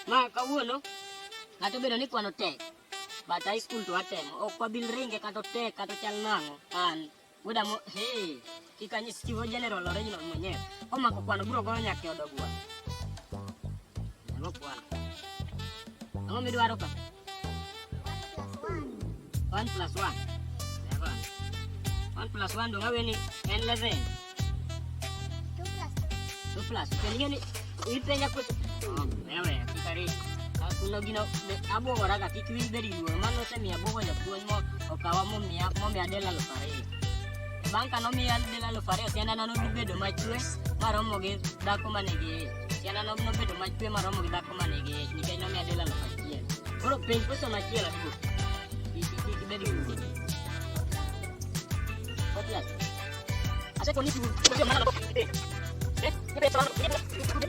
Ma kawuono ng'ato bedo ni kwano tek. But high school to atemo. Ok wabil ringe kata tek kata chal nang'o. An wuoda mo kika nyis chiwo general original mwenyewe. Omako kwano biro goyo nyaka e odogwa. Ngo kwano. Ang'o midwaro ka? 1 plus 1. 1 plus 1 dong awe ni n 11. 2 plus. Kenya ni ipenja kus. Wewe kikari. Kuno gino abo waraga kikwi beri duo mano semi abo ya puonj mo okawa mo mi adela lo fare. Banka no mi adela lo fare tiana no bedo machwe maromo gi dako manigi. Tiana no bedo machwe maromo gi dako manigi. Nikech no mi adela lo fare. Koro penj pesa machielo duo. Iki beri duo. Asa koni tu mana lo. Ni